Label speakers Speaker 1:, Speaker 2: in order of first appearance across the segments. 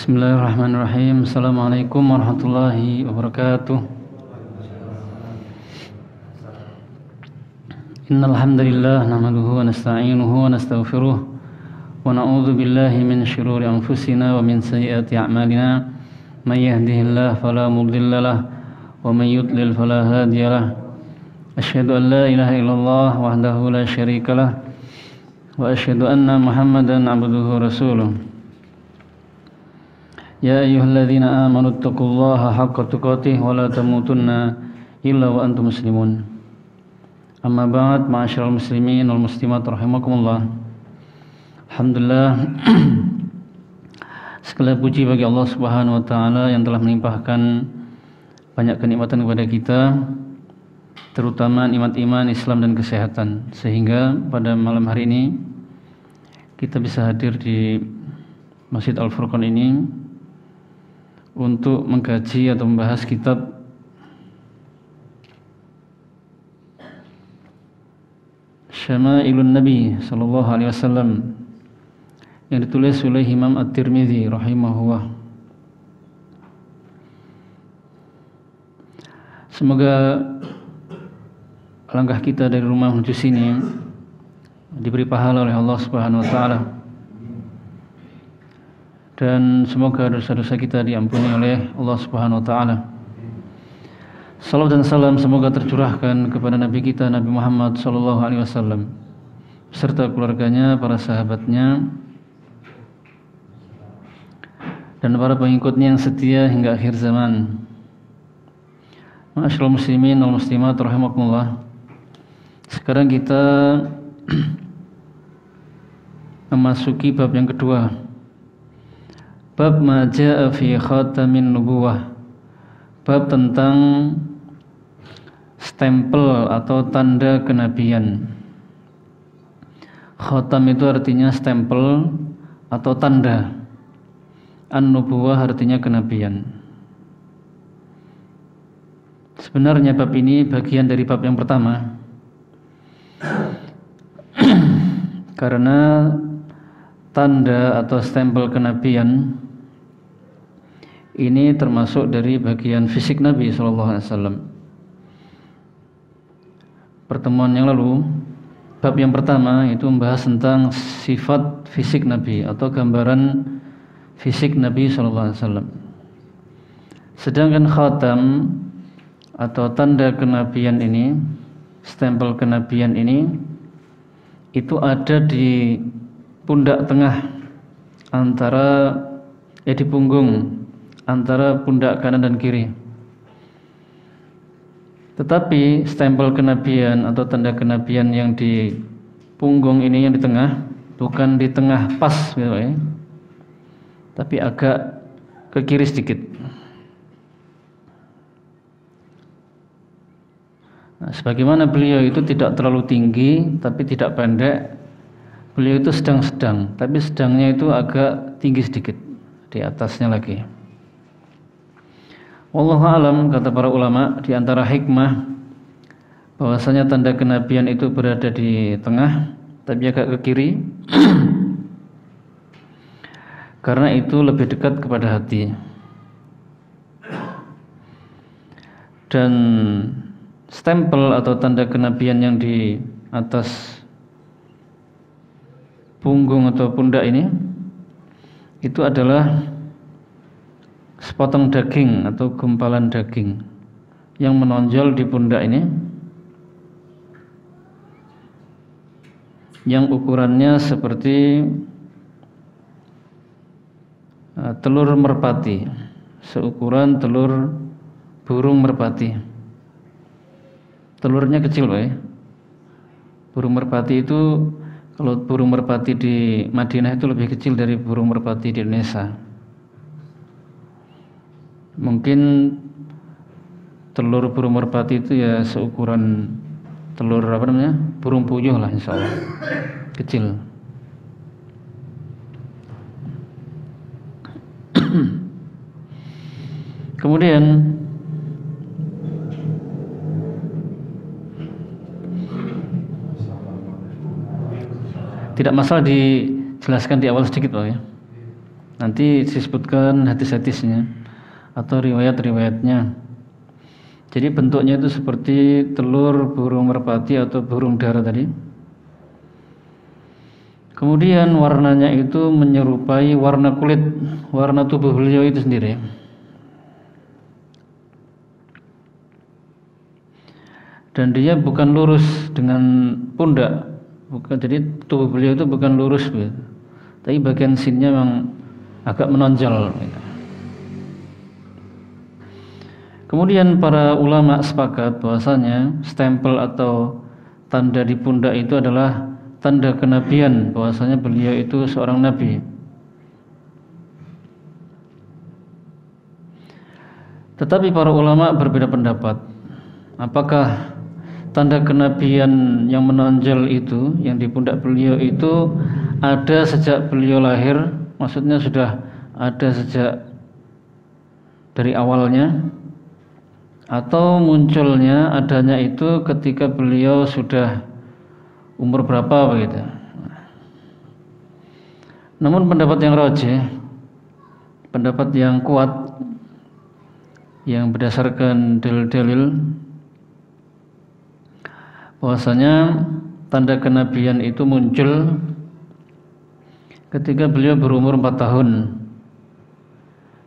Speaker 1: Bismillahirrahmanirrahim. Assalamualaikum warahmatullahi wabarakatuh. Innal hamdalillah nahmaduhu wa nasta'inuhu wa nastaghfiruh wa na'udzu billahi min shururi anfusina wa min sayyiati a'malina. May yahdihillahu fala mudilla lahu wa may yudlil fala hadiya lahu. Asyhadu an la ilaha illallah wahdahu la syarika lahu wa asyhadu anna Muhammadan 'abduhu wa rasuluh. Ya ayyuhalladzina amanu taqullaha haqqa tuqatih wa la tamutunna illa wa antum muslimun. Amma ba'd, ma'asyiral muslimin wal muslimat rahimakumullah. Alhamdulillah, segala puji bagi Allah Subhanahu wa taala yang telah melimpahkan banyak kenikmatan kepada kita, terutama nikmat iman, Islam dan kesehatan, sehingga pada malam hari ini kita bisa hadir di Masjid Al-Furqan ini untuk mengkaji atau membahas kitab Syama'ilun Nabi sallallahu alaihi wasallam yang ditulis oleh Imam At-Tirmidzi rahimahullah. Semoga langkah kita dari rumah menuju sini diberi pahala oleh Allah Subhanahu wa taala, dan semoga dosa-dosa kita diampuni oleh Allah Subhanahu wa taala. Salawat dan salam semoga tercurahkan kepada Nabi kita Nabi Muhammad sallallahu alaihi wasallam beserta keluarganya, para sahabatnya dan para pengikutnya yang setia hingga akhir zaman. Ma'asyiral muslimin wal muslimat rahimakumullah. Sekarang kita memasuki bab yang kedua. Bab ma jaa fi khatamin nubuwah. Bab tentang stempel atau tanda kenabian. Khatam itu artinya stempel atau tanda. An-nubuwah artinya kenabian. Sebenarnya bab ini bagian dari bab yang pertama. Karena tanda atau stempel kenabian ini termasuk dari bagian fisik Nabi SAW. Pertemuan yang lalu, bab yang pertama itu membahas tentang sifat fisik Nabi atau gambaran fisik Nabi SAW. Sedangkan khatam atau tanda kenabian ini, stempel kenabian ini, itu ada di pundak tengah antara di punggung antara pundak kanan dan kiri. Tetapi stempel kenabian atau tanda kenabian yang di punggung ini, yang di tengah, bukan di tengah pas gitu ya, tapi agak ke kiri sedikit. Nah, sebagaimana beliau itu tidak terlalu tinggi tapi tidak pendek, beliau itu sedang-sedang, tapi sedangnya itu agak tinggi sedikit di atasnya lagi. Wallahu a'lam, kata para ulama, di antara hikmah bahwasanya tanda kenabian itu berada di tengah tapi agak ke kiri karena itu lebih dekat kepada hati. Dan stempel atau tanda kenabian yang di atas punggung atau pundak ini itu adalah sepotong daging atau gumpalan daging yang menonjol di pundak ini, yang ukurannya seperti telur merpati, seukuran telur burung merpati. Telurnya kecil, Pak ya. Burung merpati itu, kalau burung merpati di Madinah itu lebih kecil dari burung merpati di Indonesia. Mungkin telur burung merpati itu ya seukuran telur burung puyuh lah, insya Allah, kecil. Kemudian tidak masalah dijelaskan di awal sedikit, Pak ya. Nanti disebutkan hadis-hadisnya atau riwayat-riwayatnya. Jadi bentuknya itu seperti telur burung merpati atau burung dara tadi. Kemudian warnanya itu menyerupai warna kulit, warna tubuh beliau itu sendiri. Dan dia bukan lurus dengan pundak, bukan, jadi tubuh beliau itu bukan lurus, tapi bagian sininya memang agak menonjol. Kemudian para ulama sepakat bahwasanya stempel atau tanda di pundak itu adalah tanda kenabian, bahwasanya beliau itu seorang nabi. Tetapi para ulama berbeda pendapat. Apakah tanda kenabian yang menonjol itu, yang di pundak beliau itu ada sejak beliau lahir, maksudnya sudah ada sejak dari awalnya, atau munculnya adanya itu ketika beliau sudah umur berapa begitu. Namun pendapat yang rajih, pendapat yang kuat, yang berdasarkan dalil-dalil, bahwasanya tanda kenabian itu muncul ketika beliau berumur 4 tahun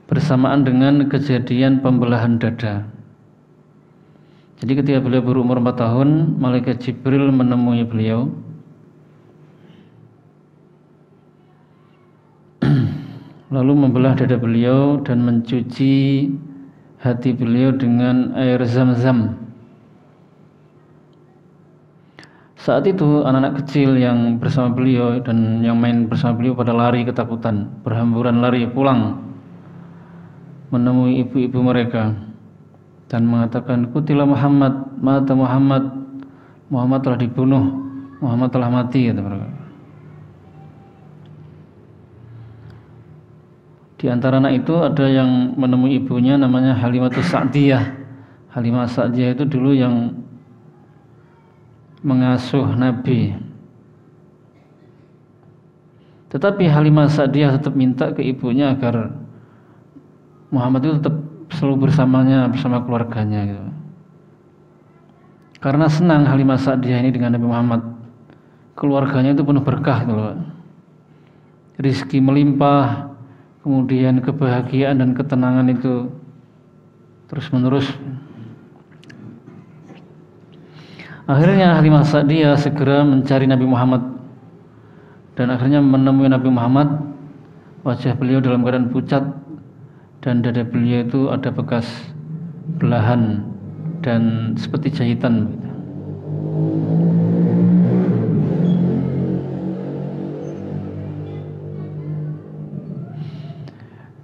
Speaker 1: bersamaan dengan kejadian pembelahan dada. Jadi ketika beliau berumur 4 tahun, malaikat Jibril menemui beliau lalu membelah dada beliau dan mencuci hati beliau dengan air zam-zam. Saat itu anak-anak kecil yang bersama beliau dan yang main bersama beliau pada lari ketakutan, berhamburan lari pulang menemui ibu-ibu mereka dan mengatakan, "Qutila Muhammad, mata Muhammad, Muhammad telah dibunuh, Muhammad telah mati," kata mereka. Di antara anak itu ada yang menemui ibunya namanya Halimatus Sa'diyah. Halimah Sa'diyah itu dulu yang mengasuh Nabi. Tetapi Halimah Sa'diyah tetap minta ke ibunya agar Muhammad itu tetap selalu bersamanya, bersama keluarganya gitu. Karena senang Halimah Sa'diyah ini dengan Nabi Muhammad. Keluarganya itu penuh berkah gitu loh. Rizki melimpah, kemudian kebahagiaan dan ketenangan itu terus menerus. Akhirnya Halimah Sa'diyah segera mencari Nabi Muhammad dan akhirnya menemui Nabi Muhammad. Wajah beliau dalam keadaan pucat dan dada beliau itu ada bekas belahan dan seperti jahitan.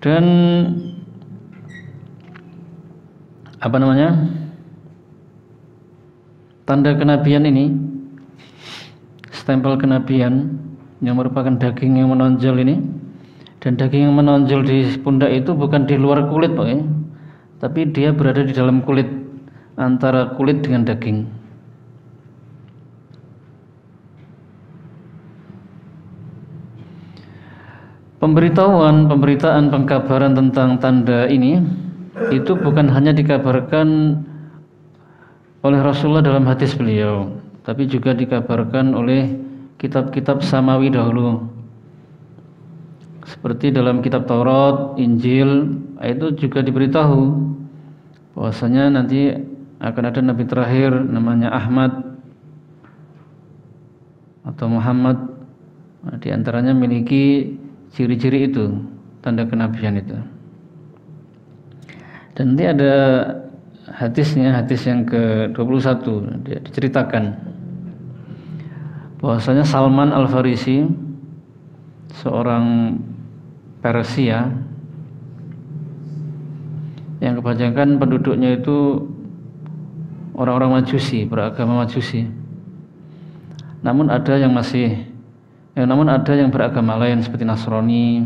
Speaker 1: Dan apa namanya, tanda kenabian ini, stempel kenabian yang merupakan daging yang menonjol ini, dan daging yang menonjol di pundak itu bukan di luar kulit Pak, ya, tapi dia berada di dalam kulit, antara kulit dengan daging. Pemberitaan, pengkabaran tentang tanda ini itu bukan hanya dikabarkan oleh Rasulullah dalam hadis beliau, tapi juga dikabarkan oleh kitab-kitab samawi dahulu. Seperti dalam kitab Taurat, Injil, itu juga diberitahu bahwasanya nanti akan ada nabi terakhir namanya Ahmad atau Muhammad. Nah, di antaranya memiliki ciri-ciri itu, tanda kenabian itu. Dan nanti ada hadisnya, hadis yang ke-21, diceritakan bahwasanya Salman Al-Farisi, seorang Persia yang kebanyakan penduduknya itu orang-orang Majusi, beragama Majusi. Namun ada yang beragama lain seperti Nasrani.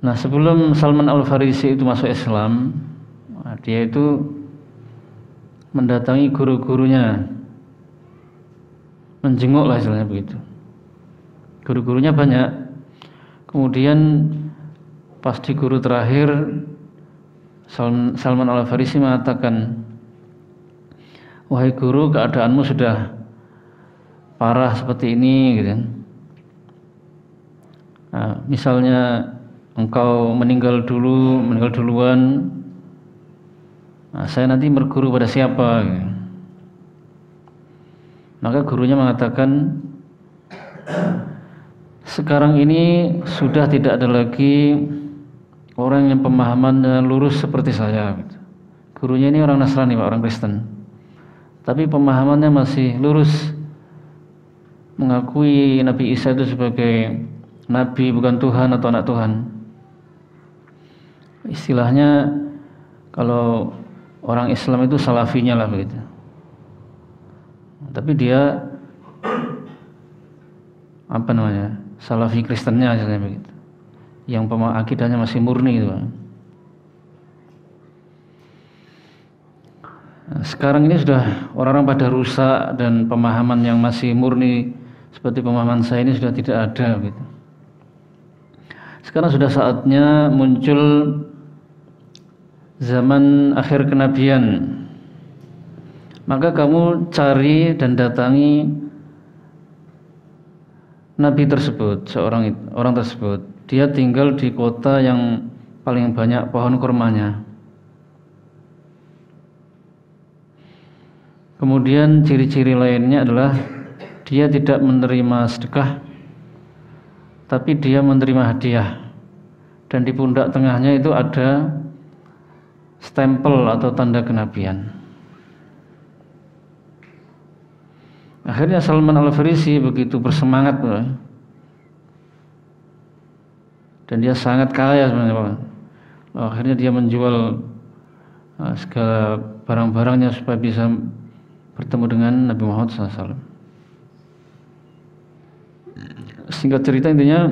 Speaker 1: Nah, sebelum Salman Al-Farisi itu masuk Islam, dia itu mendatangi guru-gurunya, menjenguk lah istilahnya begitu. Guru-gurunya banyak. Kemudian pas di guru terakhir, Salman Al-Farisi mengatakan, wahai guru, keadaanmu sudah parah seperti ini gitu. Nah, misalnya engkau meninggal duluan, nah, saya nanti berguru pada siapa gitu. Maka gurunya mengatakan, sekarang ini sudah tidak ada lagi orang yang pemahamannya lurus seperti saya gitu. Gurunya ini orang Nasrani Pak, orang Kristen, tapi pemahamannya masih lurus, mengakui Nabi Isa itu sebagai Nabi, bukan Tuhan atau anak Tuhan. Istilahnya kalau orang Islam itu salafinya lah begitu. Tapi dia salafi Kristennya aja begitu, yang akidahnya masih murni gitu. Nah, sekarang ini sudah orang-orang pada rusak dan pemahaman yang masih murni seperti pemahaman saya ini sudah tidak ada gitu. Sekarang sudah saatnya muncul zaman akhir kenabian. Maka kamu cari dan datangi Nabi tersebut, orang tersebut. Dia tinggal di kota yang paling banyak pohon kurmanya. Kemudian ciri-ciri lainnya adalah dia tidak menerima sedekah, tapi dia menerima hadiah. Dan di pundak tengahnya itu ada stempel atau tanda kenabian. Akhirnya Salman Al-Farisi begitu bersemangat, dan dia sangat kaya sebenarnya. Akhirnya dia menjual segala barang-barangnya supaya bisa bertemu dengan Nabi Muhammad SAW. Singkat cerita, intinya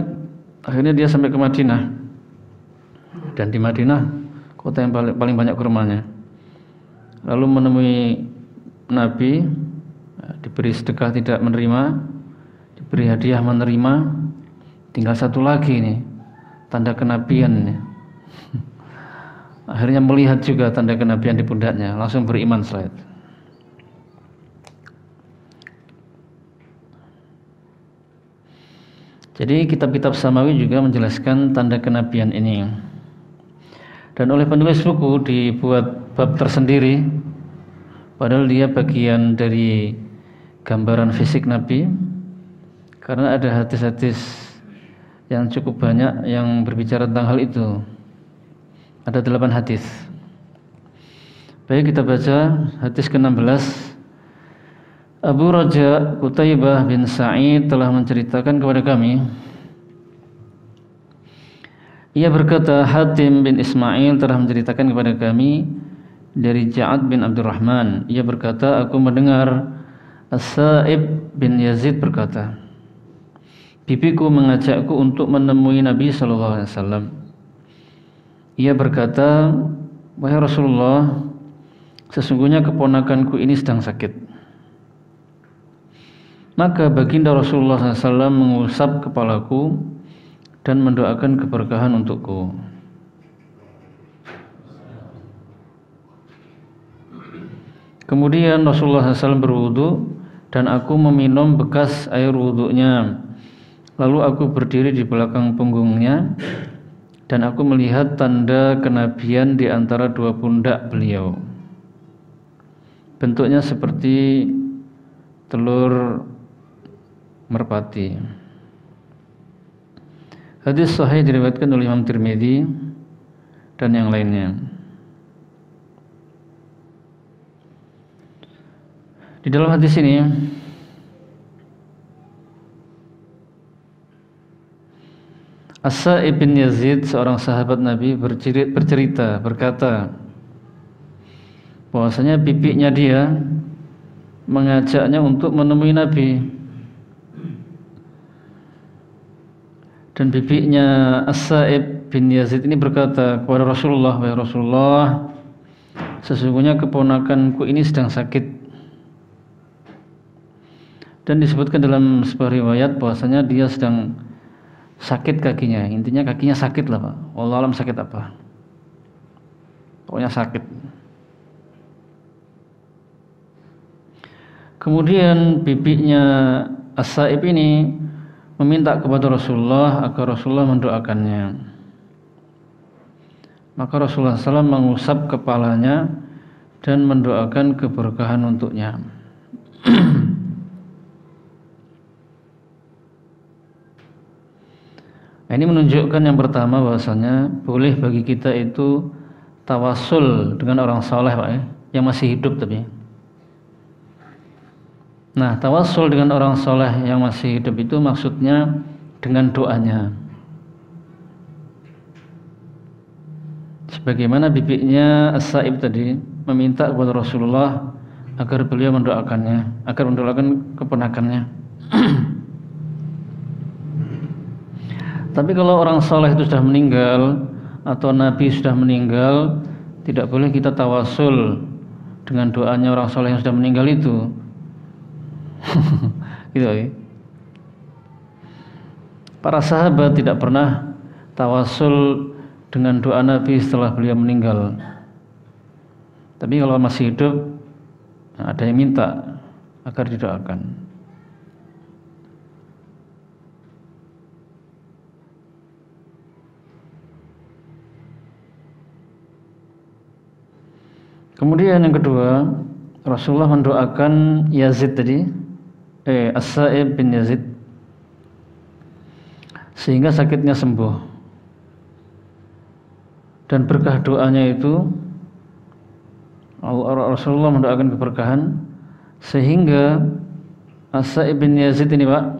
Speaker 1: akhirnya dia sampai ke Madinah, dan di Madinah kota yang paling banyak kurmanya. Lalu menemui Nabi, diberi sedekah tidak menerima, diberi hadiah menerima, tinggal satu lagi nih tanda kenabian nih. Akhirnya melihat juga tanda kenabian di pundaknya, langsung beriman setelah itu. Jadi kitab-kitab Samawi juga menjelaskan tanda kenabian ini. Dan oleh penulis buku dibuat bab tersendiri, padahal dia bagian dari gambaran fisik Nabi, karena ada hadis-hadis yang cukup banyak yang berbicara tentang hal itu. Ada 8 hadis. Baik, kita baca hadis ke-16. Abu Raja Qutaibah bin Sa'id telah menceritakan kepada kami, ia berkata, Hatim bin Ismail telah menceritakan kepada kami dari Ja'ad bin Abdurrahman. Ia berkata, aku mendengar As-Sa'ib bin Yazid berkata, bibiku mengajakku untuk menemui Nabi SAW. Ia berkata, wahai Rasulullah, sesungguhnya keponakanku ini sedang sakit. Maka baginda Rasulullah SAW mengusap kepalaku dan mendoakan keberkahan untukku. Kemudian Rasulullah SAW berwudu dan aku meminum bekas air wudunya. Lalu aku berdiri di belakang punggungnya dan aku melihat tanda kenabian di antara dua pundak beliau. Bentuknya seperti telur merpati. Hadis sahih diriwayatkan oleh Imam Tirmidzi dan yang lainnya. Di dalam hadis ini As-Sa'ib bin Yazid, seorang sahabat Nabi, berkata bahwasanya bibinya dia mengajaknya untuk menemui Nabi. Dan bibinya As-Sa'ib bin Yazid ini berkata kepada Rasulullah, wahai Rasulullah, sesungguhnya keponakanku ini sedang sakit. Dan disebutkan dalam sebuah riwayat bahwasanya dia sedang sakit kakinya. Intinya kakinya sakit lah Pak. Wallahu alam sakit apa. Pokoknya sakit. Kemudian bibinya As-Sa'ib ini meminta kepada Rasulullah agar Rasulullah mendoakannya. Maka Rasulullah SAW mengusap kepalanya dan mendoakan keberkahan untuknya. Ini menunjukkan yang pertama bahwasanya boleh bagi kita itu tawasul dengan orang saleh Pak ya, yang masih hidup tapi. Nah, tawasul dengan orang saleh yang masih hidup itu maksudnya dengan doanya. Sebagaimana bibinya As-Sa'ib tadi meminta kepada Rasulullah agar beliau mendoakannya, agar mendoakan keponakannya. Tapi kalau orang saleh itu sudah meninggal atau Nabi sudah meninggal, tidak boleh kita tawasul dengan doanya orang saleh yang sudah meninggal itu. Gitu ya. Para sahabat tidak pernah tawasul dengan doa Nabi setelah beliau meninggal. Tapi kalau masih hidup, ada yang minta agar didoakan. Kemudian yang kedua, Rasulullah mendoakan Yazid tadi, As-Sa'ib bin Yazid, sehingga sakitnya sembuh. Dan berkah doanya itu Rasulullah mendoakan keberkahan sehingga As-Sa'ib bin Yazid ini Pak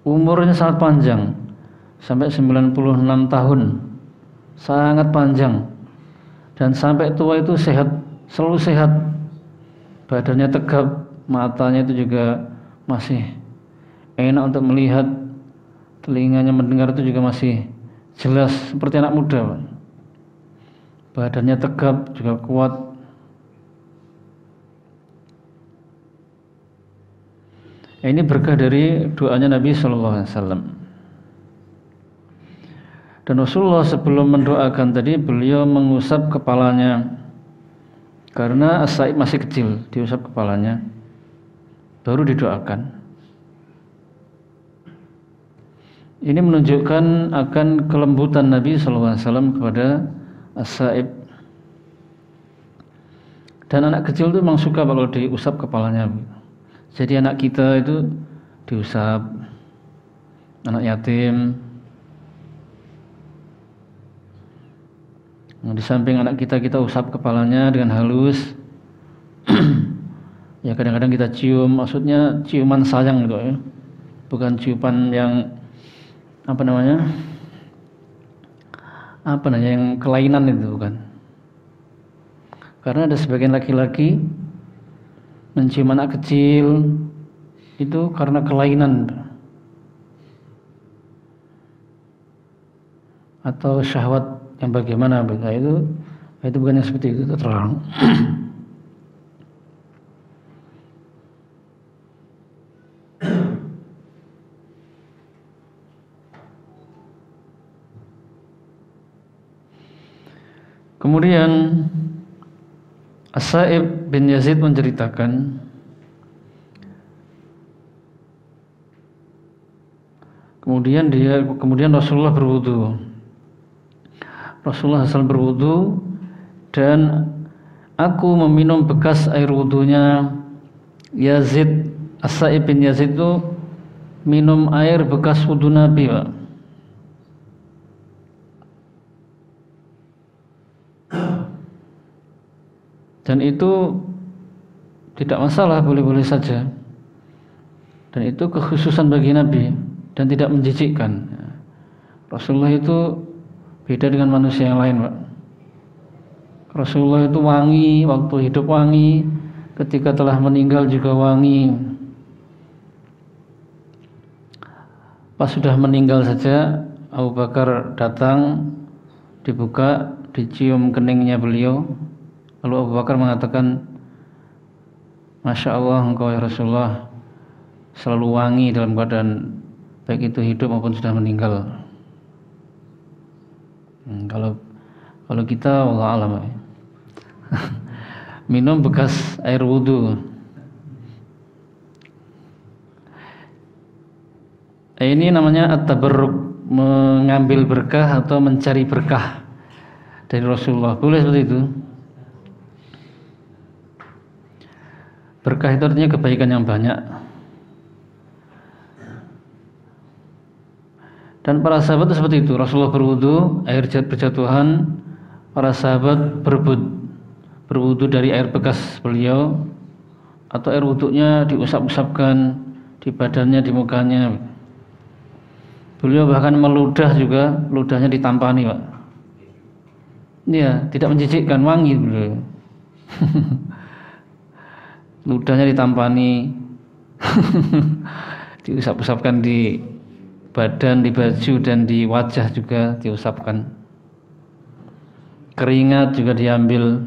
Speaker 1: umurnya sangat panjang, sampai 96 tahun, sangat panjang. Dan sampai tua itu sehat, selalu sehat, badannya tegap, matanya itu juga masih enak untuk melihat, telinganya mendengar itu juga masih jelas seperti anak muda. Badannya tegap, juga kuat. Ini berkah dari doanya Nabi SAW. Dan Rasulullah sebelum mendoakan tadi beliau mengusap kepalanya, karena As-Sa'ib masih kecil, diusap kepalanya baru didoakan. Ini menunjukkan akan kelembutan Nabi SAW kepada As-Sa'ib. Dan anak kecil itu memang suka kalau diusap kepalanya. Jadi anak kita itu diusap, anak yatim. Nah, di samping anak kita usap kepalanya dengan halus. Ya kadang-kadang kita cium, maksudnya ciuman sayang gitu ya. Bukan ciuman yang yang kelainan itu bukan. Karena ada sebagian laki-laki mencium anak kecil itu karena kelainan atau syahwat yang bagaimana itu bukan yang seperti itu terlarang. Kemudian As-Sa'ib bin Yazid menceritakan kemudian Rasulullah berwudu. Rasulullah SAW berwudu dan aku meminum bekas air wudunya Yazid. As-Sa'ib bin Yazid itu minum air bekas wudu Nabi Pak. Dan itu tidak masalah, boleh-boleh saja. Dan itu kekhususan bagi Nabi dan tidak menjijikkan. Rasulullah itu beda dengan manusia yang lain Pak. Rasulullah itu wangi, waktu hidup wangi, ketika telah meninggal juga wangi. Pas sudah meninggal saja Abu Bakar datang, dibuka, dicium keningnya beliau. Lalu Abu Bakar mengatakan, Masya Allah engkau ya Rasulullah, selalu wangi dalam keadaan baik itu hidup maupun sudah meninggal. Kalau kita wallahu alam minum bekas air wudhu. Ini namanya at-tabarruk, mengambil berkah atau mencari berkah dari Rasulullah. Boleh seperti itu. Berkah itu artinya kebaikan yang banyak. Dan para sahabat itu seperti itu. Rasulullah berwudu, air berjatuhan, para sahabat berwudu dari air bekas beliau, atau air wudunya diusap-usapkan di badannya, di mukanya. Beliau bahkan meludah juga, ludahnya ditampani, Pak. Iya, tidak menjijikkan, wangi beliau. Ludahnya ditampani, diusap-usapkan di badan, di baju, dan di wajah juga diusapkan. Keringat juga diambil,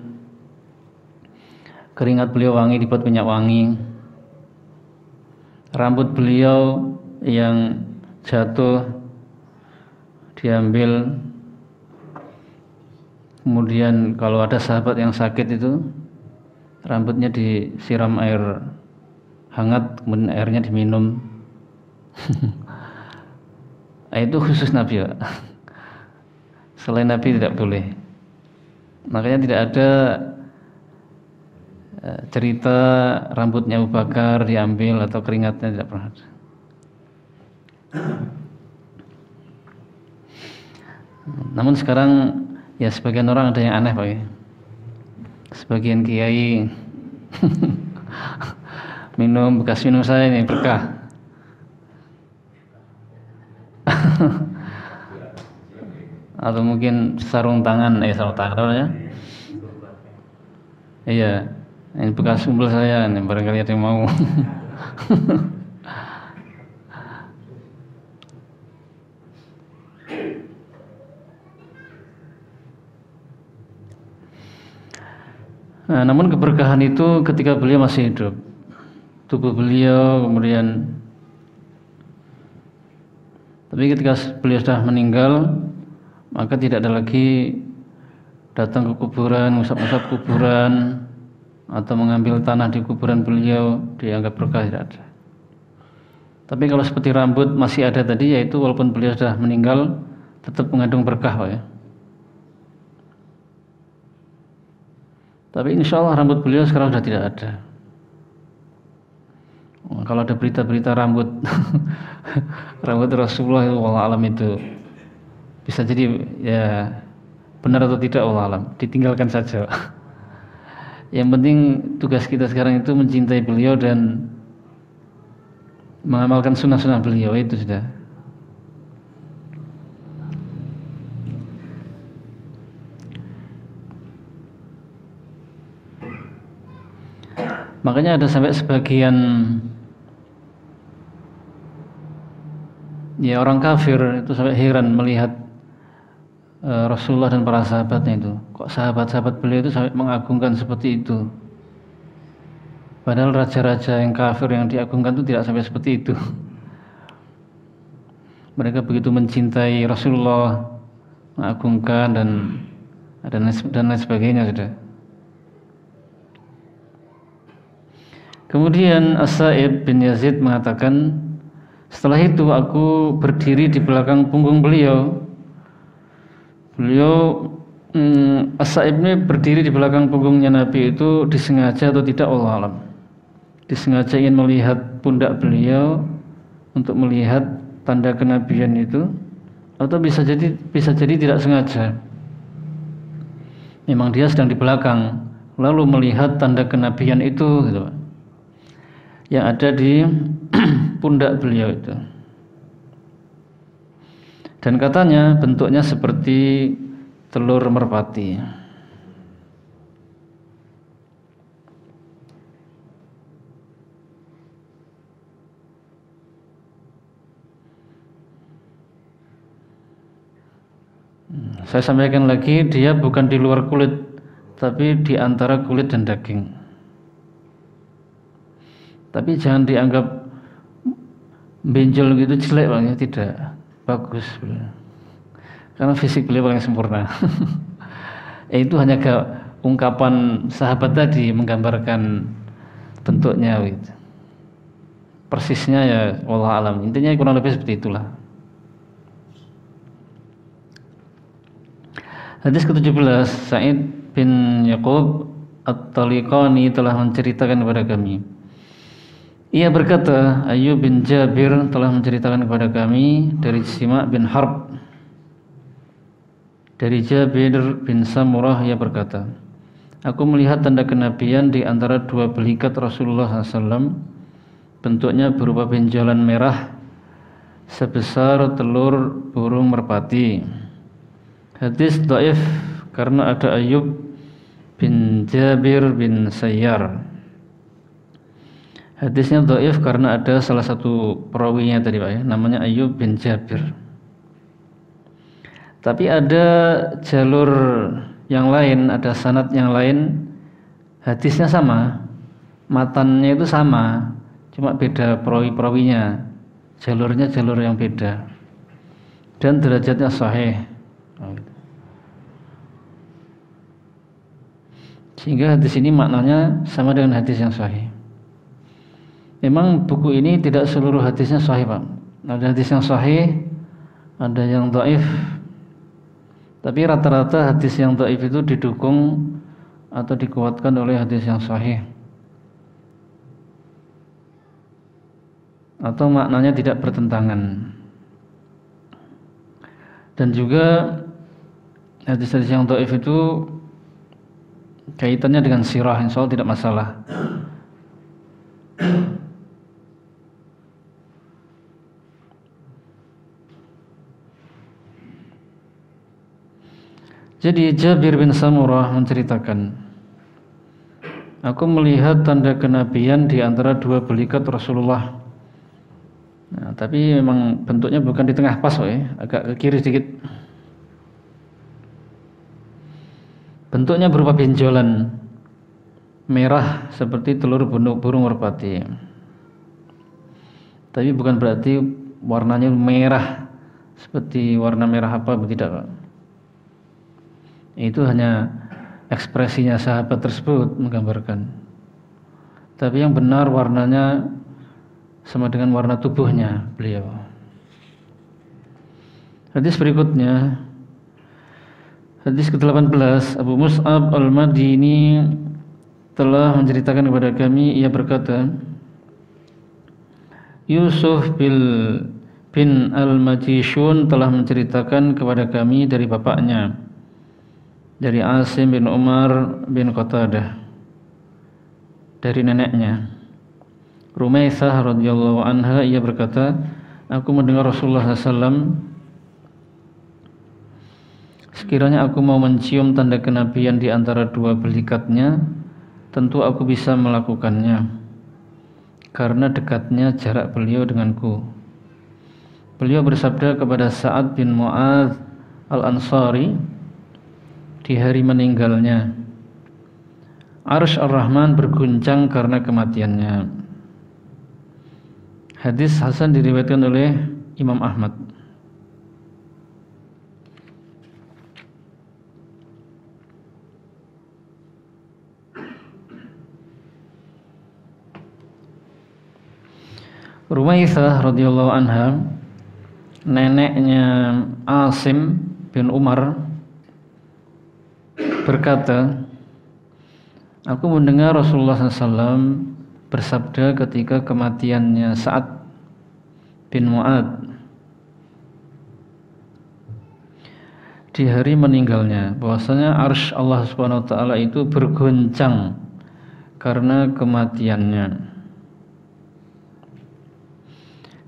Speaker 1: keringat beliau wangi, dibuat minyak wangi. Rambut beliau yang jatuh diambil. Kemudian kalau ada sahabat yang sakit itu, rambutnya disiram air hangat, kemudian airnya diminum. Itu khusus Nabi, Pak. Selain Nabi tidak boleh. Makanya tidak ada cerita rambutnya Abu Bakar diambil atau keringatnya, tidak pernah ada. Namun sekarang ya sebagian orang ada yang aneh, Pak. Sebagian kiai minum bekas minum saya ini berkah. Atau mungkin sarung tangan namanya. Iya, ini bekas umbel saya, ini barangkali ada yang mau. Nah, namun keberkahan itu ketika beliau masih hidup, tubuh beliau kemudian. Tapi ketika beliau sudah meninggal, maka tidak ada lagi datang ke kuburan, usap-usap kuburan, atau mengambil tanah di kuburan beliau dianggap berkah, tidak ada. Tapi kalau seperti rambut masih ada tadi, yaitu walaupun beliau sudah meninggal tetap mengandung berkah, Pak, ya. Tapi insya Allah rambut beliau sekarang sudah tidak ada. Kalau ada berita-berita rambut rambut Rasulullah itu wallahu alam, itu bisa jadi ya benar atau tidak wallahu alam, ditinggalkan saja. Yang penting tugas kita sekarang itu mencintai beliau dan mengamalkan sunnah-sunnah beliau, itu sudah. Makanya ada sampai sebagian ya orang kafir itu sampai heran melihat Rasulullah dan para sahabatnya itu. Kok sahabat-sahabat beliau itu sampai mengagungkan seperti itu? Padahal raja-raja yang kafir yang diagungkan itu tidak sampai seperti itu. Mereka begitu mencintai Rasulullah, mengagungkan dan lain sebagainya sudah. Kemudian As-Sa'ib bin Yazid mengatakan, setelah itu aku berdiri di belakang punggung beliau. As-Sa'ib ini berdiri di belakang punggungnya Nabi itu disengaja atau tidak, Allah alam. Disengaja ingin melihat pundak beliau untuk melihat tanda kenabian itu, atau bisa jadi tidak sengaja. Memang dia sedang di belakang, lalu melihat tanda kenabian itu, gitu, yang ada di pundak beliau itu. Dan katanya bentuknya seperti telur merpati. Saya sampaikan lagi, dia bukan di luar kulit, tapi di antara kulit dan daging. Tapi jangan dianggap benjol gitu jelek Pak ya, tidak, bagus. Karena fisik beliau paling sempurna. Itu hanya ungkapan sahabat tadi menggambarkan bentuknya gitu. Persisnya ya wallahu alam. Intinya kurang lebih seperti itulah. Hadis ke-17, Sa'id bin Yaqub At-Taliqani telah menceritakan kepada kami. Ia berkata, Ayyub bin Jabir telah menceritakan kepada kami dari Simak bin Harb. Dari Jabir bin Samurah, ia berkata, aku melihat tanda kenabian di antara dua belikat Rasulullah SAW. Bentuknya berupa benjolan merah sebesar telur burung merpati. Hadis dhaif karena ada Ayyub bin Jabir bin Sayyar. Hadisnya dhaif karena ada salah satu perawinya tadi Pak ya, namanya Ayyub bin Jabir. Tapi ada jalur yang lain, ada sanad yang lain, hadisnya sama, matannya itu sama, cuma beda perawi-perawinya, jalurnya jalur yang beda, dan derajatnya sahih. Sehingga hadis ini maknanya sama dengan hadis yang sahih. Memang buku ini tidak seluruh hadisnya sahih Pak. Ada hadis yang sahih, ada yang dhaif. Tapi rata-rata hadis yang dhaif itu didukung atau dikuatkan oleh hadis yang sahih. Atau maknanya tidak bertentangan. Dan juga hadis-hadis yang dhaif itu kaitannya dengan sirah, insya Allah tidak masalah. Jadi Jabir bin Samurah menceritakan, aku melihat tanda kenabian di antara dua belikat Rasulullah. Nah, tapi memang bentuknya bukan di tengah pas, agak ke kiri sedikit. Bentuknya berupa benjolan merah seperti telur burung merpati. Tapi bukan berarti warnanya merah seperti warna merah apa, tidak Pak. Itu hanya ekspresinya sahabat tersebut menggambarkan. Tapi yang benar warnanya sama dengan warna tubuhnya beliau. Hadis berikutnya, hadis ke-18, Abu Mus'ab Al-Madini telah menceritakan kepada kami, ia berkata, Yusuf bin Al-Majishun telah menceritakan kepada kami dari bapaknya, dari Asim bin Umar bin Qatadah, dari neneknya Rumaisah radhiyallahu anha, ia berkata, aku mendengar Rasulullah SAW, sekiranya aku mau mencium tanda kenabian di antara dua belikatnya, tentu aku bisa melakukannya, karena dekatnya jarak beliau denganku. Beliau bersabda kepada Sa'ad bin Mu'adz Al-Ansari di hari meninggalnya, Arsy Ar-Rahman berguncang karena kematiannya. Hadis hasan diriwayatkan oleh Imam Ahmad. Rumaisah radhiyallahu anha, neneknya Asim bin Umar, berkata, aku mendengar Rasulullah SAW bersabda ketika kematiannya Sa'ad bin Mu'adz, di hari meninggalnya, bahwasanya arsy Allah Subhanahu wa taala itu bergoncang karena kematiannya.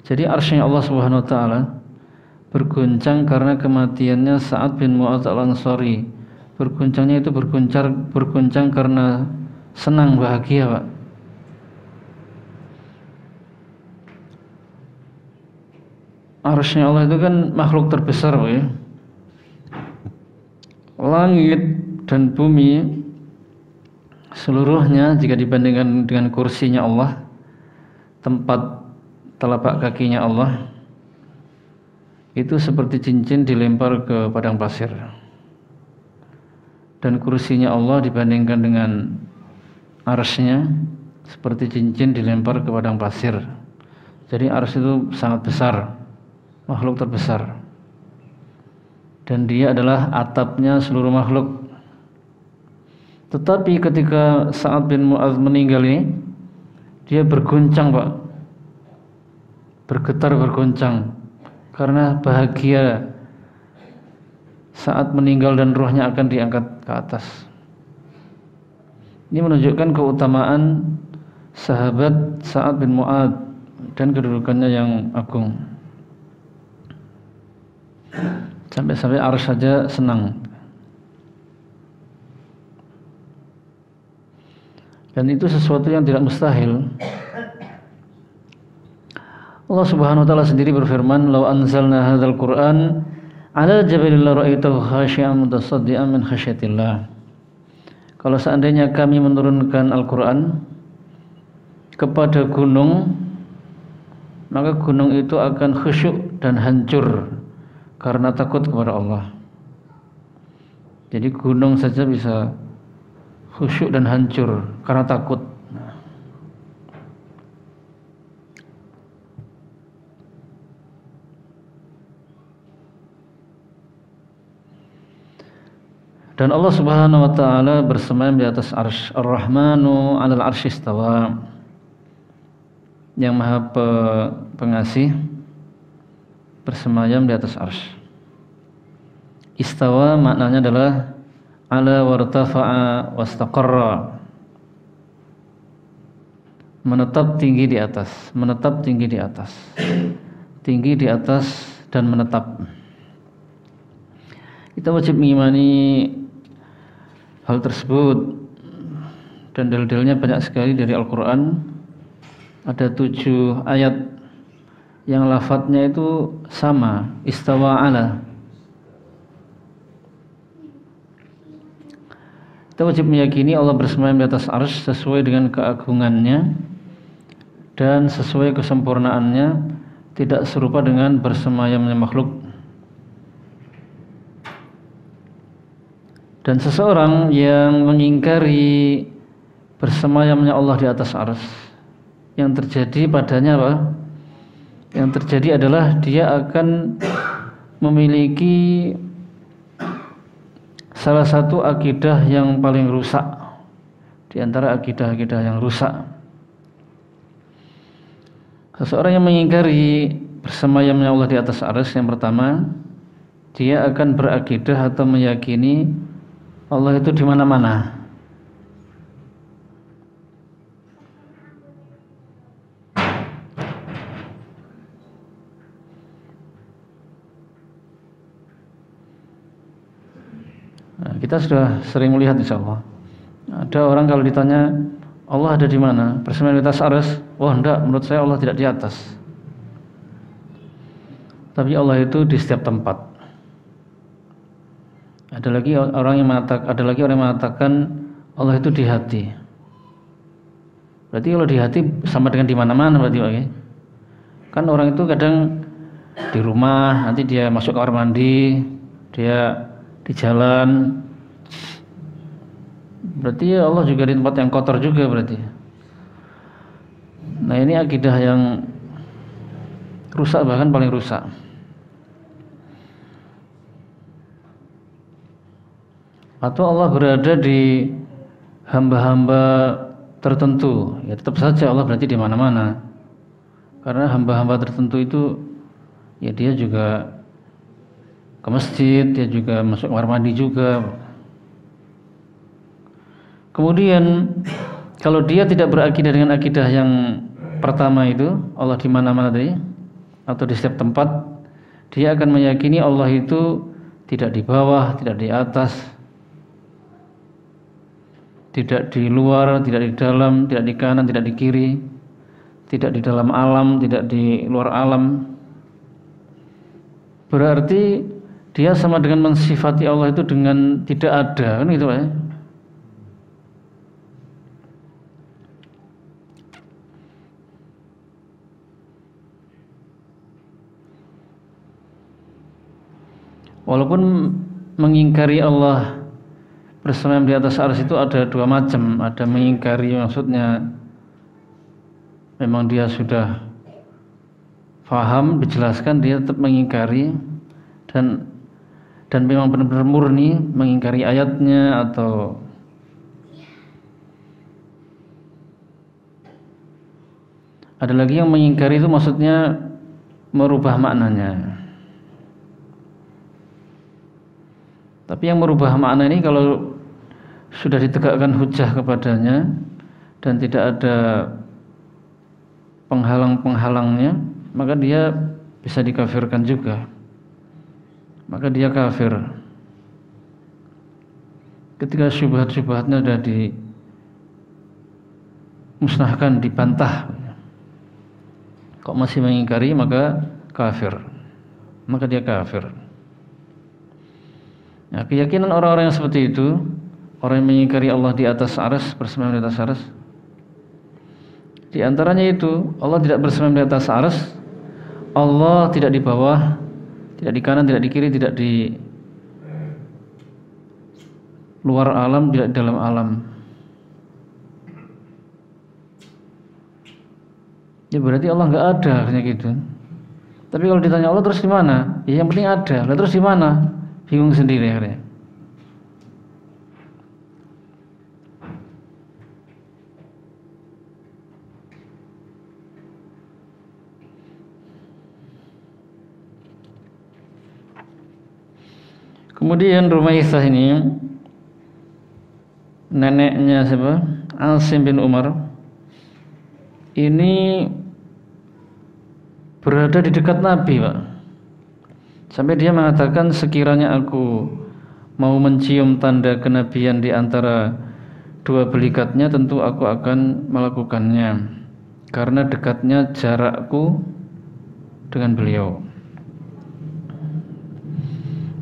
Speaker 1: Jadi arsy Allah Subhanahu wa taala bergoncang karena kematiannya Sa'ad bin Mu'adz Al-Ansari. Bergoncangnya itu bergoncang karena senang, bahagia, Pak. Arsy-nya Allah itu kan makhluk terbesar, Pak, ya. Langit dan bumi seluruhnya jika dibandingkan dengan kursinya Allah, tempat telapak kakinya Allah itu seperti cincin dilempar ke padang pasir, dan kursinya Allah dibandingkan dengan arsy-nya seperti cincin dilempar ke padang pasir. Jadi arsy itu sangat besar, makhluk terbesar, dan dia adalah atapnya seluruh makhluk. Tetapi ketika Sa'ad bin Mu'adz meninggal ini, dia berguncang Pak, bergetar bergoncang karena bahagia saat meninggal dan ruhnya akan diangkat ke atas. Ini menunjukkan keutamaan sahabat Sa'ad bin Mu'adz dan kedudukannya yang agung. Sampai-sampai arsy saja senang. Dan itu sesuatu yang tidak mustahil. Allah Subhanahu wa taala sendiri berfirman, "Law anzalna hadzal Qur'an 'ala jabalin la ra'aitahu khashi'an mutasaddian min khasyatillah." Kalau seandainya kami menurunkan Al-Qur'an kepada gunung, maka gunung itu akan khusyuk dan hancur karena takut kepada Allah. Jadi gunung saja bisa khusyuk dan hancur karena takut. Dan Allah Subhanahu wa taala bersemayam di atas arsy. Ar-Rahmanu 'alal arsy istawa. Yang Maha Pengasih bersemayam di atas arsy. Istawa maknanya adalah ala wartafa'a wastaqarra. Menetap tinggi di atas, menetap tinggi di atas. Tinggi di atas dan menetap. Kita wajib mengimani hal tersebut, dan dalil-dalilnya banyak sekali dari Al-Quran. Ada 7 ayat yang lafadznya itu sama, istawa ala. Kita wajib meyakini Allah bersemayam di atas arsy sesuai dengan keagungannya dan sesuai kesempurnaannya, tidak serupa dengan bersemayamnya makhluk. Dan seseorang yang mengingkari bersemayamnya Allah di atas arsy, yang terjadi padanya apa? Yang terjadi adalah dia akan memiliki salah satu akidah yang paling rusak di antara akidah-akidah yang rusak. Seseorang yang mengingkari bersemayamnya Allah di atas arsy, yang pertama, dia akan berakidah atau meyakini Allah itu di mana-mana. Nah, kita sudah sering melihat insyaallah. Ada orang kalau ditanya Allah ada di mana? Bersemayam di atas arsy. Wah, enggak, menurut saya Allah tidak di atas. Tapi Allah itu di setiap tempat. Ada lagi orang yang mengatakan Allah itu di hati. Berarti kalau di hati sama dengan di mana-mana berarti Pak. Kan orang itu kadang di rumah, nanti dia masuk kamar mandi, dia di jalan. Berarti Allah juga di tempat yang kotor juga berarti. Nah, ini akidah yang rusak, bahkan paling rusak. Atau Allah berada di hamba-hamba tertentu, ya tetap saja Allah berarti di mana-mana. Karena hamba-hamba tertentu itu ya dia juga ke masjid, dia juga masuk kamar mandi juga. Kemudian kalau dia tidak berakidah dengan akidah yang pertama itu, Allah di mana-mana tadi atau di setiap tempat, dia akan meyakini Allah itu tidak di bawah, tidak di atas, tidak di luar, tidak di dalam, tidak di kanan, tidak di kiri, tidak di dalam alam, tidak di luar alam. Berarti dia sama dengan mensifati Allah itu dengan tidak ada, kan gitu Pak ya? Walaupun mengingkari Allah bersemayam di atas arsy itu ada dua macam. Ada mengingkari, maksudnya memang dia sudah faham, dijelaskan, dia tetap mengingkari, dan memang benar-benar murni mengingkari ayatnya. Atau ada lagi yang mengingkari itu maksudnya merubah maknanya. Tapi yang merubah makna ini kalau sudah ditegakkan hujjah kepadanya dan tidak ada penghalang-penghalangnya, maka dia bisa dikafirkan juga. Maka dia kafir ketika syubhat-syubhatnya sudah dimusnahkan, dibantah. Kok masih mengingkari, maka kafir. Maka dia kafir. Nah, keyakinan orang-orang yang seperti itu, orang yang mengingkari Allah di atas arsy, bersemayam di atas arsy, di antaranya itu Allah tidak bersemayam di atas arsy, Allah tidak di bawah, tidak di kanan, tidak di kiri, tidak di luar alam, tidak di dalam alam. Ya berarti Allah nggak ada, artinya gitu. Tapi kalau ditanya Allah terus di mana? Ya yang penting ada. Lah terus di mana? Bingung sendiri akhirnya. Kemudian Rumaisah ini neneknya siapa? Asim bin Umar ini berada di dekat Nabi, Pak. Sampai dia mengatakan, sekiranya aku mau mencium tanda kenabian di antara dua belikatnya, tentu aku akan melakukannya karena dekatnya jarakku dengan beliau.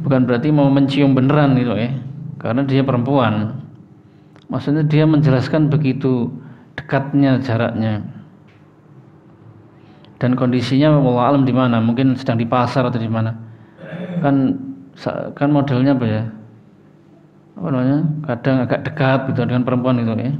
Speaker 1: Bukan berarti mau mencium beneran gitu ya, karena dia perempuan. Maksudnya dia menjelaskan begitu dekatnya jaraknya. Dan kondisinya wallahu alam di mana? Mungkin sedang di pasar atau di mana? Kan modelnya apa ya? Apa namanya? Kadang agak dekat gitu dengan perempuan itu ya.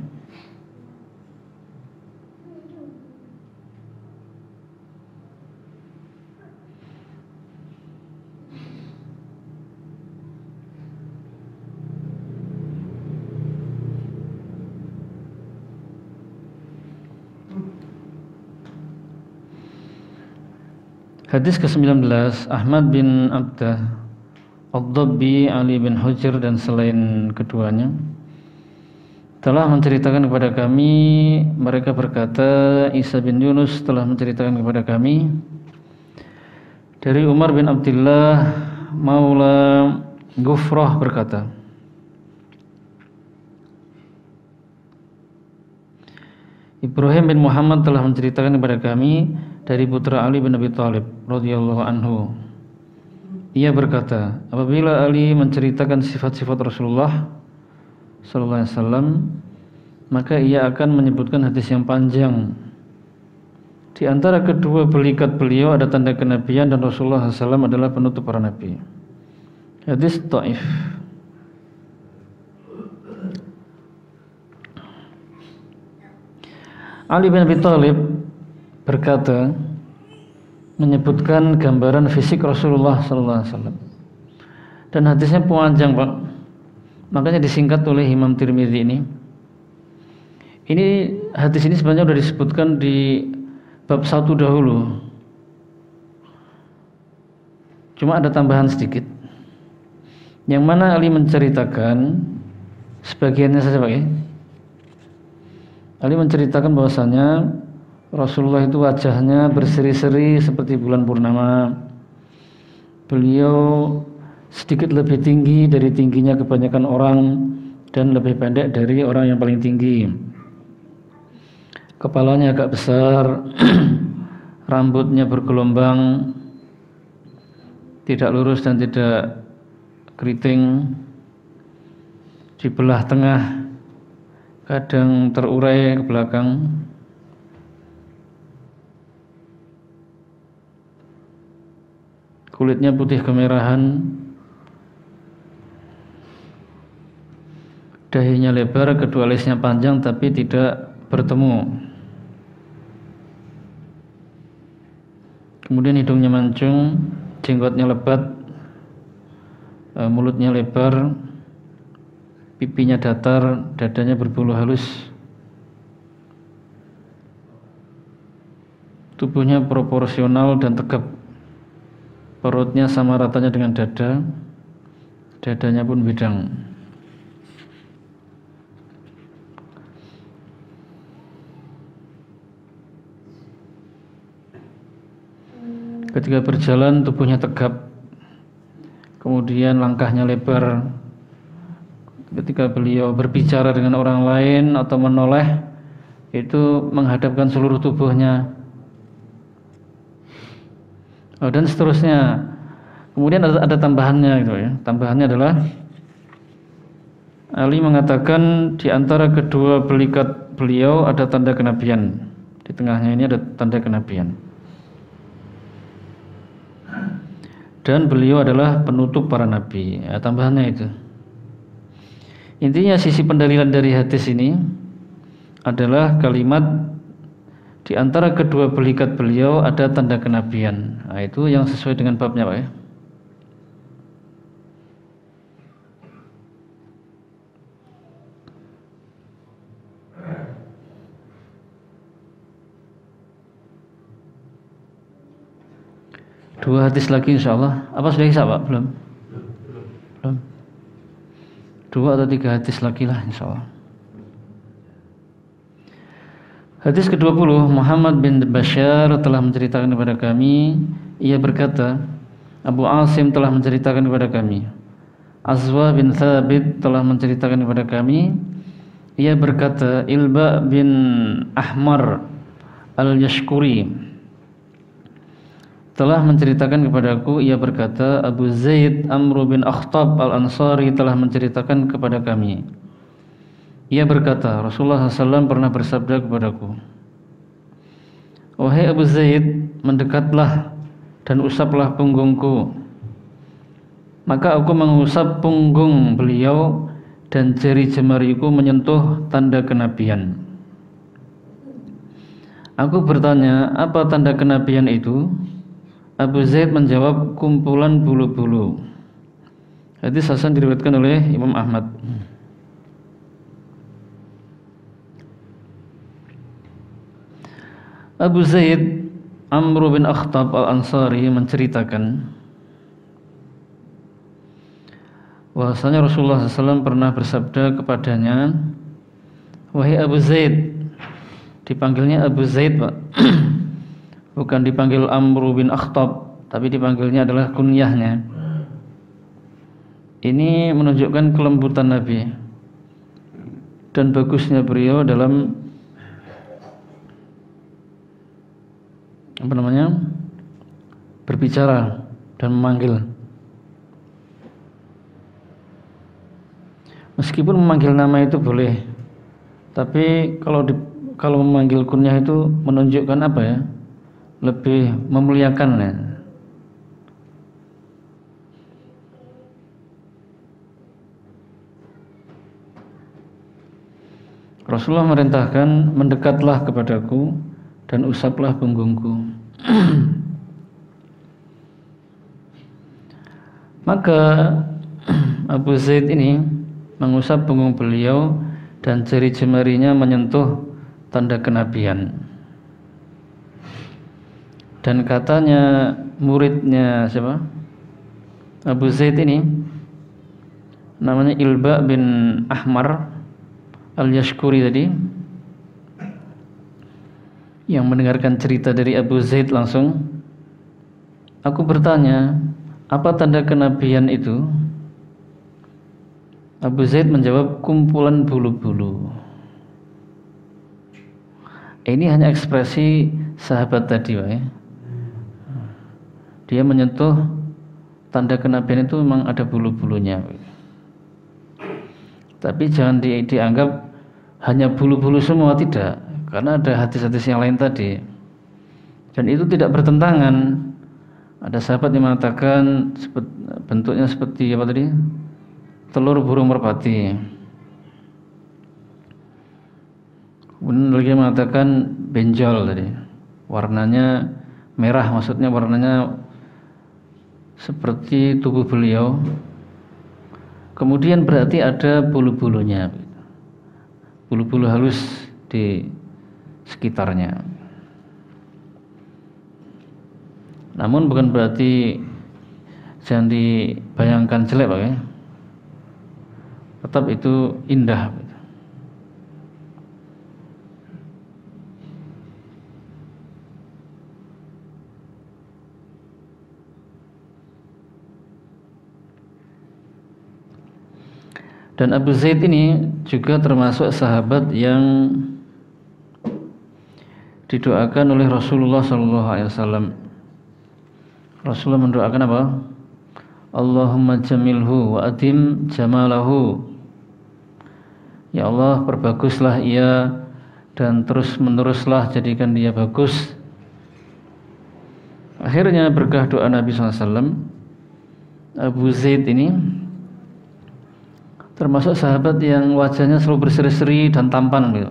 Speaker 1: Hadis ke-19, Ahmad bin Abdah Ad-Dabbi, Ali bin Hujr dan selain keduanya telah menceritakan kepada kami, mereka berkata, Isa bin Yunus telah menceritakan kepada kami dari Umar bin Abdullah Maula Ghufrah berkata, Ibrahim bin Muhammad telah menceritakan kepada kami dari putra Ali bin Abi Thalib radhiyallahu anhu. Ia berkata, apabila Ali menceritakan sifat-sifat Rasulullah sallallahu alaihi wasallam, maka ia akan menyebutkan hadis yang panjang. Di antara kedua belikat beliau ada tanda kenabian dan Rasulullah SAW adalah penutup para nabi. Hadis dhaif. Ali bin Abi Thalib berkata, menyebutkan gambaran fisik Rasulullah SAW, dan hadisnya panjang, Pak. Makanya disingkat oleh Imam Tirmidzi ini. Hadis ini sebenarnya sudah disebutkan di bab 1 dahulu. Cuma ada tambahan sedikit. Yang mana Ali menceritakan sebagiannya saja, Pak ya. Ali menceritakan bahwasanya Rasulullah itu wajahnya berseri-seri seperti bulan purnama. Beliau sedikit lebih tinggi dari tingginya kebanyakan orang dan lebih pendek dari orang yang paling tinggi. Kepalanya agak besar, rambutnya bergelombang, tidak lurus dan tidak keriting, di belah tengah, kadang terurai ke belakang. Kulitnya putih kemerahan, dahinya lebar, kedua alisnya panjang tapi tidak bertemu. Kemudian hidungnya mancung, jenggotnya lebat, mulutnya lebar, pipinya datar, dadanya berbulu halus. Tubuhnya proporsional dan tegap. Perutnya sama ratanya dengan dada, dadanya pun bidang. Ketika berjalan tubuhnya tegap, kemudian langkahnya lebar. Ketika beliau berbicara dengan orang lain atau menoleh, itu menghadapkan seluruh tubuhnya. Dan seterusnya. Kemudian ada tambahannya gitu ya. Tambahannya adalah Ali mengatakan di antara kedua belikat beliau ada tanda kenabian. Di tengahnya ini ada tanda kenabian. Dan beliau adalah penutup para nabi. Ya, tambahannya itu. Intinya sisi pendalilan dari hadis ini adalah kalimat di antara kedua belikat beliau ada tanda kenabian. Nah, itu yang sesuai dengan babnya, Pak ya. Dua hadis lagi insyaallah. Apa sudah bisa, Pak? Belum. Dua atau tiga hadis lagi lah insyaallah. Hadis ke-20, Muhammad bin Bashar telah menceritakan kepada kami, ia berkata, Abu Asim telah menceritakan kepada kami, Azwa bin Thabit telah menceritakan kepada kami, ia berkata, Ilba bin Ahmar al-Yashkuri telah menceritakan kepadaku, ia berkata, Abu Zaid Amr bin Akhtab al-Ansari telah menceritakan kepada kami. Ia berkata, Rasulullah SAW pernah bersabda kepadaku, wahai Abu Zaid, mendekatlah dan usaplah punggungku. Maka aku mengusap punggung beliau dan jari jemariku menyentuh tanda kenabian. Aku bertanya, apa tanda kenabian itu? Abu Zaid menjawab, kumpulan bulu-bulu. Hadis hasan diriwayatkan oleh Imam Ahmad. Abu Zaid Amr bin Akhtab al-Ansari menceritakan bahwasanya Rasulullah SAW pernah bersabda kepadanya, wahai Abu Zaid, dipanggilnya Abu Zaid, Pak. Bukan dipanggil Amr bin Akhtab, tapi dipanggilnya adalah kunyahnya. Ini menunjukkan kelembutan Nabi dan bagusnya beliau dalam berbicara dan memanggil. Meskipun memanggil nama itu boleh, tapi kalau memanggil kunyah itu menunjukkan apa ya? Lebih memuliakan ya. Rasulullah merintahkan, mendekatlah kepadaku dan usaplah punggungku. Maka Abu Zaid ini mengusap punggung beliau dan jari jemarinya menyentuh tanda kenabian. Dan katanya muridnya siapa? Abu Zaid ini namanya Ilba bin Ahmar al-Yashkuri tadi, yang mendengarkan cerita dari Abu Zaid langsung, aku bertanya, apa tanda kenabian itu? Abu Zaid menjawab, kumpulan bulu-bulu. Ini hanya ekspresi sahabat tadi, Pak ya. Dia menyentuh tanda kenabian itu memang ada bulu-bulunya. Tapi jangan dianggap hanya bulu-bulu semua, tidak. Karena ada hadis-hadis yang lain tadi. Dan itu tidak bertentangan. Ada sahabat yang mengatakan bentuknya seperti apa tadi? Telur burung merpati. Kemudian lagi mengatakan benjol tadi, warnanya merah, maksudnya warnanya seperti tubuh beliau. Kemudian berarti ada bulu-bulunya, bulu-bulu halus di sekitarnya. Namun bukan berarti jangan dibayangkan jelek, Pak, ya. Tetap itu indah. Dan Abu Zaid ini juga termasuk sahabat yang didoakan oleh Rasulullah SAW. Rasulullah mendoakan apa? Allahumma jamilhu wa adim jamalahu. Ya Allah, perbaguslah ia dan terus meneruslah jadikan dia bagus. Akhirnya berkah doa Nabi SAW, Abu Zaid ini termasuk sahabat yang wajahnya selalu berseri-seri dan tampan gitu.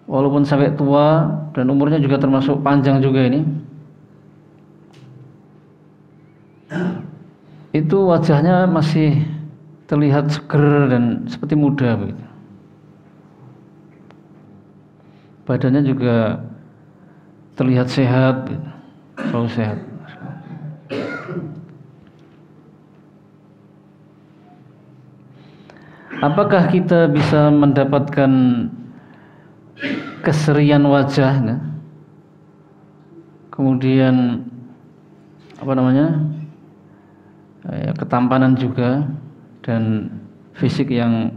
Speaker 1: Walaupun sampai tua dan umurnya juga termasuk panjang juga ini, itu wajahnya masih terlihat seger dan seperti muda begitu. Badannya juga terlihat sehat, selalu sehat. Apakah kita bisa mendapatkan keserian wajah, nah? Kemudian ketampanan juga dan fisik yang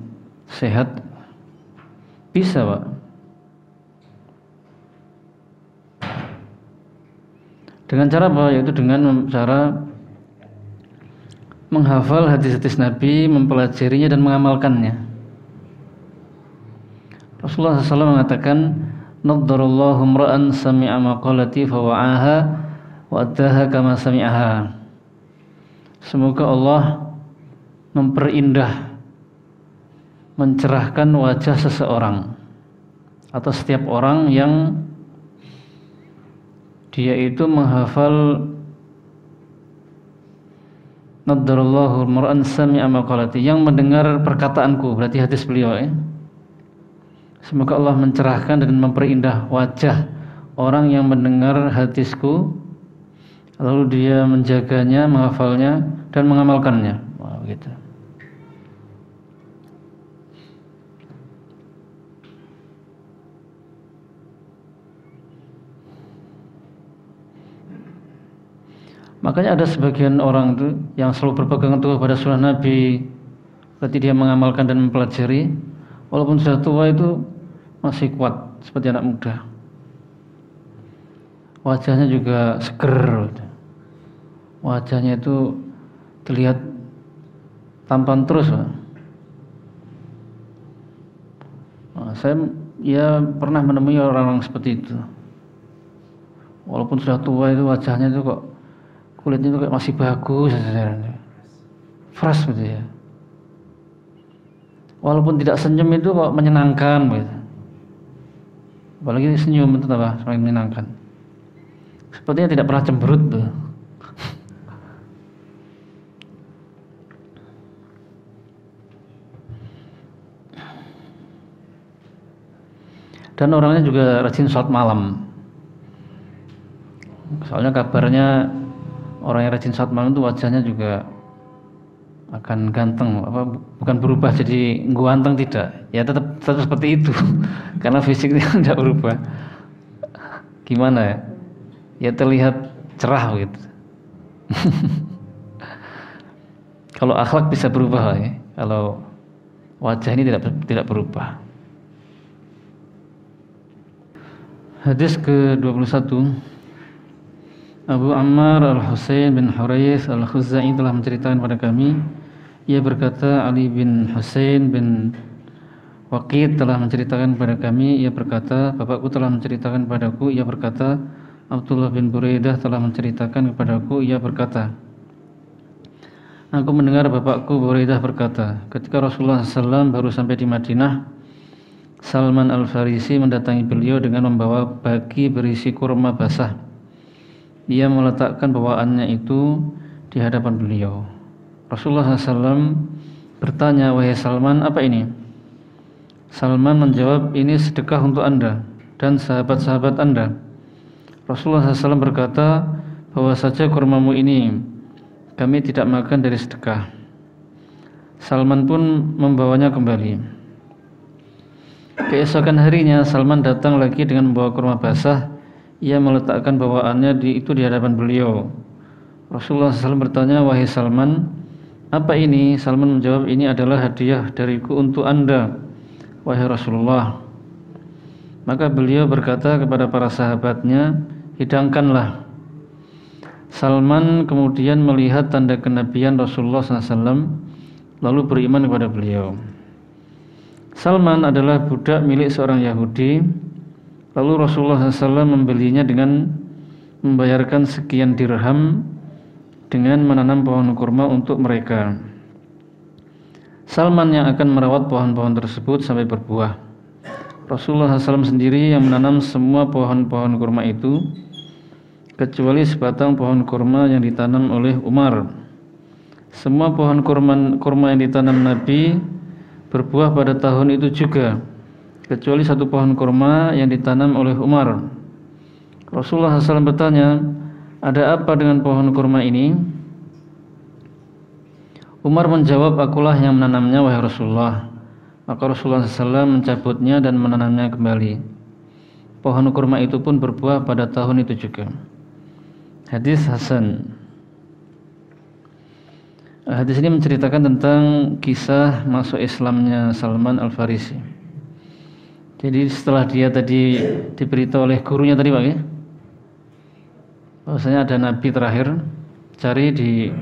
Speaker 1: sehat? Bisa, Pak. Dengan cara apa? Yaitu dengan cara menghafal hadis-hadis Nabi, mempelajarinya dan mengamalkannya. Rasulullah SAW mengatakan, "Naddarallahu imra'an sami'a maqalati fa wa'aha wa addaha kama sami'aha." Semoga Allah memperindah, mencerahkan wajah seseorang atau setiap orang yang dia itu menghafal Naddarallahu mar'an sami'a maqalati, yang mendengar perkataanku, berarti hadis beliau, ya. Semoga Allah mencerahkan dan memperindah wajah orang yang mendengar hadisku, lalu dia menjaganya, menghafalnya dan mengamalkannya. Wah, begitu. Makanya ada sebagian orang itu yang selalu berpegang teguh pada sunnah Nabi, berarti dia mengamalkan dan mempelajari, walaupun sudah tua itu masih kuat seperti anak muda. Wajahnya juga seger, wajahnya itu terlihat tampan terus. Nah, saya pernah menemui orang-orang seperti itu, walaupun sudah tua itu wajahnya itu kok kulitnya itu kayak masih bagus, fresh gitu ya. Walaupun tidak senyum itu kok menyenangkan gitu. Apalagi senyum itu tambah semakin menyenangkan. Sepertinya tidak pernah cemberut tuh. Dan orangnya juga rajin sholat malam. Soalnya kabarnya orang yang rajin sholat malam itu wajahnya juga akan ganteng, bukan berubah jadi ganteng, tidak, ya tetap seperti itu karena fisiknya tidak berubah. Gimana ya? Ya terlihat cerah gitu. Kalau akhlak bisa berubah, ya. Kalau wajah ini tidak berubah. Hadis ke-21, Abu Ammar Al-Husain bin Hurayth Al-Khuzai telah menceritakan kepada kami, ia berkata, Ali bin Husain bin Waqid telah menceritakan kepada kami, ia berkata, bapakku telah menceritakan kepadaku, ia berkata, Abdullah bin Buraidah telah menceritakan kepadaku, ia berkata, aku mendengar bapakku Buraidah berkata, ketika Rasulullah SAW baru sampai di Madinah, Salman Al-Farisi mendatangi beliau dengan membawa bagi berisi kurma basah. Dia meletakkan bawaannya itu di hadapan beliau. Rasulullah SAW bertanya, "Wahai Salman, apa ini?" Salman menjawab, "Ini sedekah untuk Anda dan sahabat-sahabat Anda." Rasulullah SAW berkata, "Bawa saja kurmamu ini, kami tidak makan dari sedekah." Salman pun membawanya kembali. Keesokan harinya Salman datang lagi dengan membawa kurma basah. Ia meletakkan bawaannya di hadapan beliau. Rasulullah SAW bertanya, "Wahai Salman, apa ini?" Salman menjawab, "Ini adalah hadiah dariku untuk Anda, wahai Rasulullah." Maka beliau berkata kepada para sahabatnya, "Hidangkanlah." Salman kemudian melihat tanda kenabian Rasulullah SAW, lalu beriman kepada beliau. Salman adalah budak milik seorang Yahudi. Lalu Rasulullah SAW membelinya dengan membayarkan sekian dirham dengan menanam pohon kurma untuk mereka. Salman yang akan merawat pohon-pohon tersebut sampai berbuah. Rasulullah SAW sendiri yang menanam semua pohon-pohon kurma itu, kecuali sebatang pohon kurma yang ditanam oleh Umar. Semua pohon kurma yang ditanam Nabi berbuah pada tahun itu juga, kecuali satu pohon kurma yang ditanam oleh Umar. Rasulullah SAW bertanya, "Ada apa dengan pohon kurma ini?" Umar menjawab, "Akulah yang menanamnya, wahai Rasulullah." Maka Rasulullah SAW mencabutnya dan menanamnya kembali. Pohon kurma itu pun berbuah pada tahun itu juga. Hadis Hasan. Hadis ini menceritakan tentang kisah masuk Islamnya Salman Al-Farisi. Jadi setelah dia tadi diberitahu oleh gurunya tadi Pak ya, bahwasanya ada nabi terakhir, cari di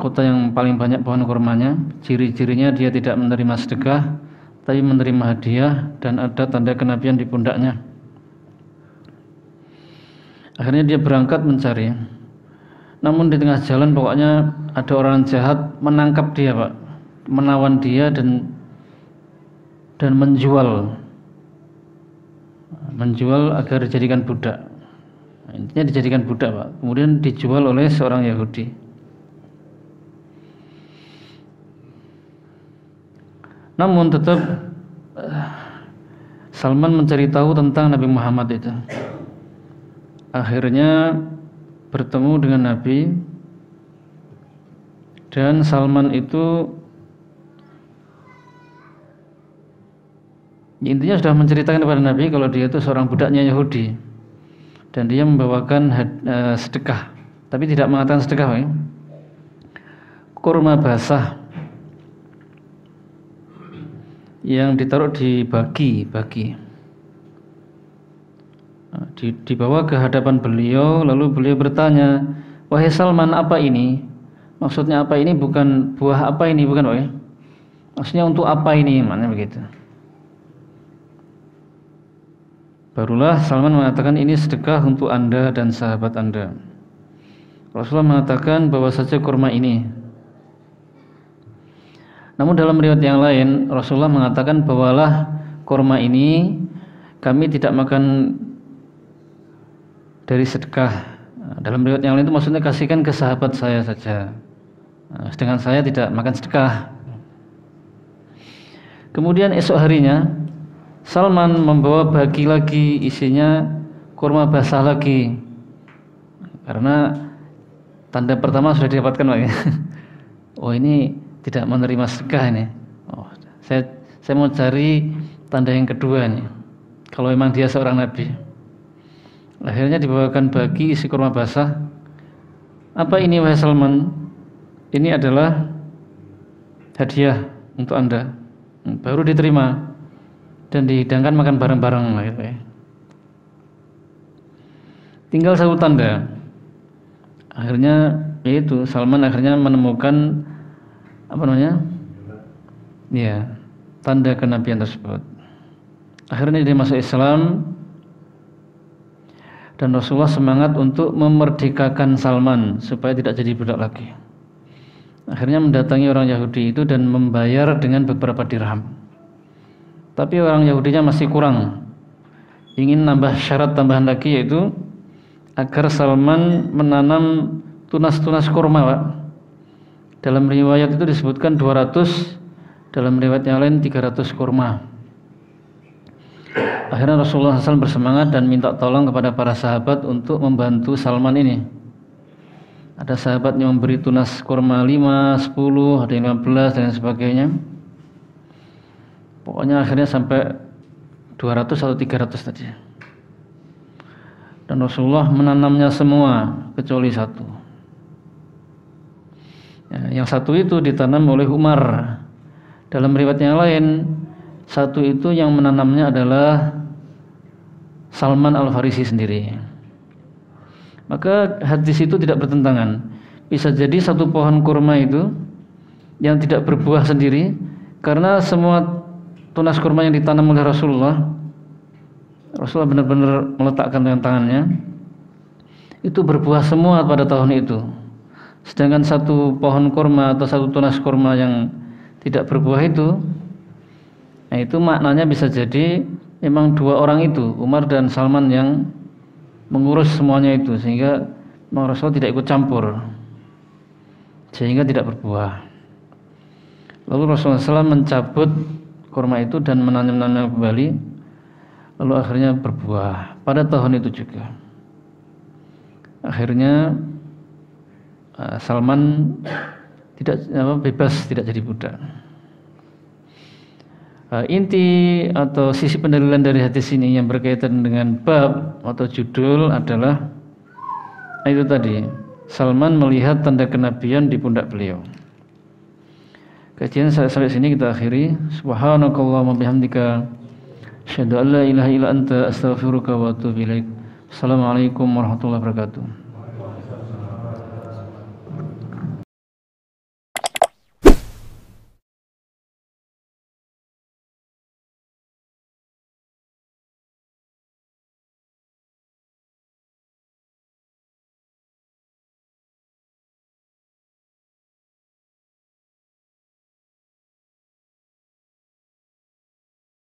Speaker 1: kota yang paling banyak pohon kurmanya. Ciri-cirinya dia tidak menerima sedekah, tapi menerima hadiah dan ada tanda kenabian di pundaknya. Akhirnya dia berangkat mencari. Namun di tengah jalan pokoknya ada orang jahat menangkap dia Pak, menawan dia dan menjual agar dijadikan budak. Intinya dijadikan budak Pak, kemudian dijual oleh seorang Yahudi. Namun tetap Salman mencari tahu tentang Nabi Muhammad itu. Akhirnya bertemu dengan Nabi, dan Salman itu intinya sudah menceritakan kepada Nabi kalau dia itu seorang budaknya Yahudi dan dia membawakan sedekah, tapi tidak mengatakan sedekah ya. Kurma basah yang ditaruh di bagi dibawa ke hadapan beliau, lalu beliau bertanya, "Wahai Salman, apa ini?" Maksudnya apa ini, bukan buah apa ini, bukan Pak ya? Maksudnya untuk apa ini, maknanya begitu. Barulah Salman mengatakan, "Ini sedekah untuk Anda dan sahabat Anda." Rasulullah mengatakan, "Bawa saja kurma ini." Namun dalam riwayat yang lain Rasulullah mengatakan, "Bawalah kurma ini, kami tidak makan dari sedekah." Dalam riwayat yang lain itu maksudnya kasihkan ke sahabat saya saja, sedangkan saya tidak makan sedekah. Kemudian esok harinya Salman membawa bagi lagi, isinya kurma basah lagi, karena tanda pertama sudah didapatkan Pak ya. Oh ini tidak menerima sedekah ini. Oh, saya mau cari tanda yang kedua nih, kalau memang dia seorang nabi. Akhirnya dibawakan bagi isi kurma basah. "Apa ini wahai Salman?" "Ini adalah hadiah untuk Anda." Baru diterima dan dihidangkan makan bareng-bareng gitu ya. Tinggal satu tanda. Akhirnya yaitu Salman akhirnya menemukan tanda kenabian tersebut. Akhirnya dia masuk Islam. Dan Rasulullah semangat untuk memerdekakan Salman supaya tidak jadi budak lagi. Akhirnya mendatangi orang Yahudi itu dan membayar dengan beberapa dirham. Tapi orang Yahudinya masih kurang, ingin nambah syarat tambahan lagi, yaitu agar Salman menanam tunas-tunas kurma, Pak. Dalam riwayat itu disebutkan 200, dalam riwayat yang lain 300 kurma. Akhirnya Rasulullah SAW bersemangat dan minta tolong kepada para sahabat untuk membantu Salman ini. Ada sahabat yang memberi tunas kurma 5, 10, ada yang 15 dan sebagainya. Pokoknya akhirnya sampai 200 atau 300 tadi. Dan Rasulullah menanamnya semua kecuali satu. Yang satu itu ditanam oleh Umar. Dalam riwayat yang lain, satu itu yang menanamnya adalah Salman Al-Farisi sendiri. Maka hadis itu tidak bertentangan. Bisa jadi satu pohon kurma itu yang tidak berbuah sendiri, karena semua tunas kurma yang ditanam oleh Rasulullah benar-benar meletakkan dengan tangannya, itu berbuah semua pada tahun itu. Sedangkan satu pohon kurma atau satu tunas kurma yang tidak berbuah itu, nah itu maknanya bisa jadi memang dua orang itu, Umar dan Salman, yang mengurus semuanya itu, sehingga Rasul tidak ikut campur, sehingga tidak berbuah. Lalu Rasulullah SAW mencabut kurma itu dan menanamnya kembali, lalu akhirnya berbuah pada tahun itu juga. Akhirnya Salman bebas, tidak jadi budak. Inti atau sisi pendalilan dari hadis ini yang berkaitan dengan bab atau judul adalah itu tadi, Salman melihat tanda kenabian di pundak beliau. Kajian sampai sini kita akhiri. Subhanakallahumma bihamdika, asyhadu an la ilaha illa anta, astaghfiruka wa atubu ilaik. Assalamualaikum warahmatullahi wabarakatuh.